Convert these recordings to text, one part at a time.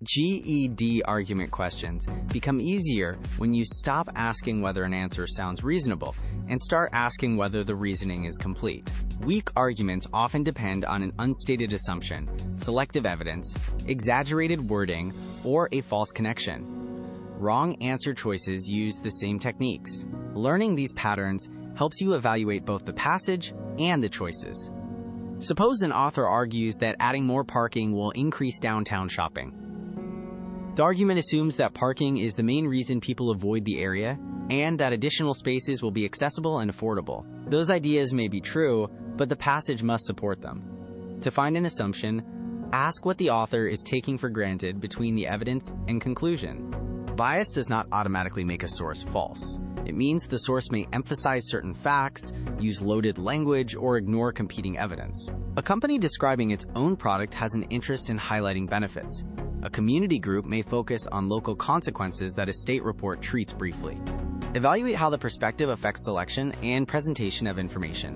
GED argument questions become easier when you stop asking whether an answer sounds reasonable and start asking whether the reasoning is complete. Weak arguments often depend on an unstated assumption, selective evidence, exaggerated wording, or a false connection. Wrong answer choices use the same techniques. Learning these patterns helps you evaluate both the passage and the choices. Suppose an author argues that adding more parking will increase downtown shopping. The argument assumes that parking is the main reason people avoid the area and that additional spaces will be accessible and affordable. Those ideas may be true, but the passage must support them. To find an assumption, ask what the author is taking for granted between the evidence and conclusion. Bias does not automatically make a source false. It means the source may emphasize certain facts, use loaded language, or ignore competing evidence. A company describing its own product has an interest in highlighting benefits. A community group may focus on local consequences that a state report treats briefly. Evaluate how the perspective affects selection and presentation of information.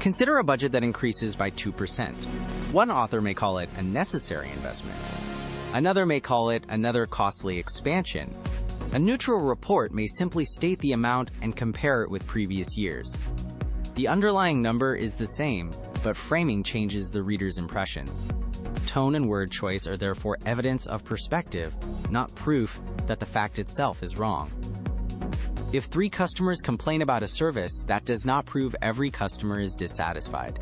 Consider a budget that increases by 2%. One author may call it a necessary investment. Another may call it another costly expansion. A neutral report may simply state the amount and compare it with previous years. The underlying number is the same, but framing changes the reader's impression. Tone and word choice are therefore evidence of perspective, not proof that the fact itself is wrong. If 3 customers complain about a service, that does not prove every customer is dissatisfied.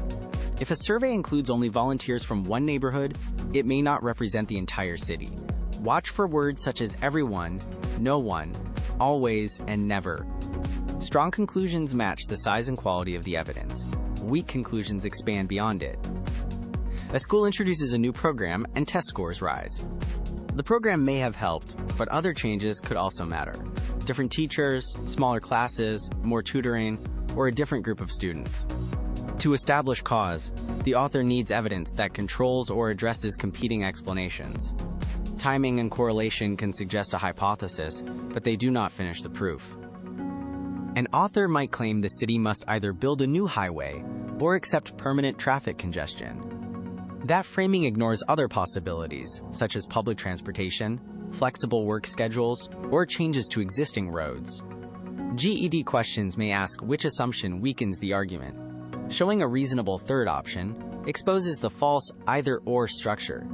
If a survey includes only volunteers from one neighborhood, it may not represent the entire city. Watch for words such as everyone, no one, always, and never. Strong conclusions match the size and quality of the evidence. Weak conclusions expand beyond it. A school introduces a new program and test scores rise. The program may have helped, but other changes could also matter. Different teachers, smaller classes, more tutoring, or a different group of students. To establish cause, the author needs evidence that controls or addresses competing explanations. Timing and correlation can suggest a hypothesis, but they do not finish the proof. An author might claim the city must either build a new highway or accept permanent traffic congestion. That framing ignores other possibilities, such as public transportation, flexible work schedules, or changes to existing roads. GED questions may ask which assumption weakens the argument. Showing a reasonable third option exposes the false either-or structure.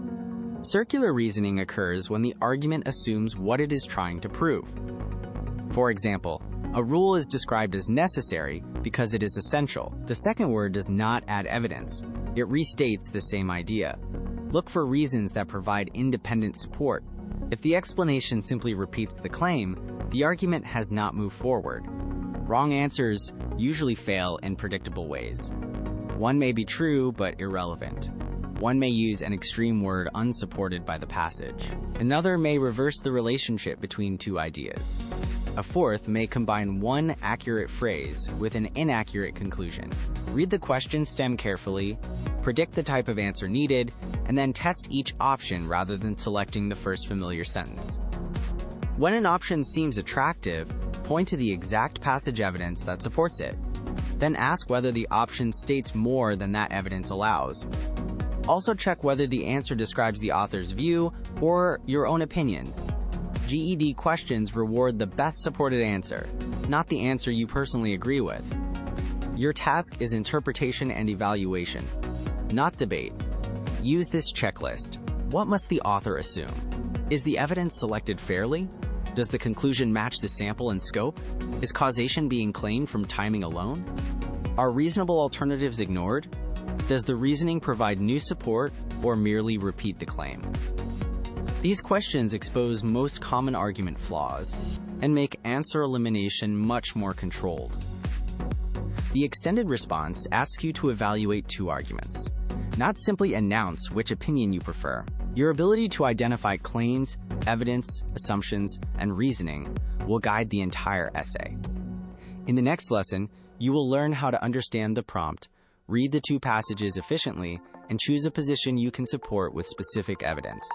Circular reasoning occurs when the argument assumes what it is trying to prove. For example, a rule is described as necessary because it is essential. The second word does not add evidence. It restates the same idea. Look for reasons that provide independent support. If the explanation simply repeats the claim, the argument has not moved forward. Wrong answers usually fail in predictable ways. One may be true but irrelevant. One may use an extreme word unsupported by the passage. Another may reverse the relationship between two ideas. A fourth may combine one accurate phrase with an inaccurate conclusion. Read the question stem carefully, predict the type of answer needed, and then test each option rather than selecting the first familiar sentence. When an option seems attractive, point to the exact passage evidence that supports it. Then ask whether the option states more than that evidence allows. Also check whether the answer describes the author's view or your own opinion. GED questions reward the best supported answer, not the answer you personally agree with. Your task is interpretation and evaluation, not debate. Use this checklist. What must the author assume? Is the evidence selected fairly? Does the conclusion match the sample and scope? Is causation being claimed from timing alone? Are reasonable alternatives ignored? Does the reasoning provide new support or merely repeat the claim? These questions expose most common argument flaws and make answer elimination much more controlled. The extended response asks you to evaluate two arguments, not simply announce which opinion you prefer. Your ability to identify claims, evidence, assumptions, and reasoning will guide the entire essay. In the next lesson, you will learn how to understand the prompt, read the two passages efficiently, and choose a position you can support with specific evidence.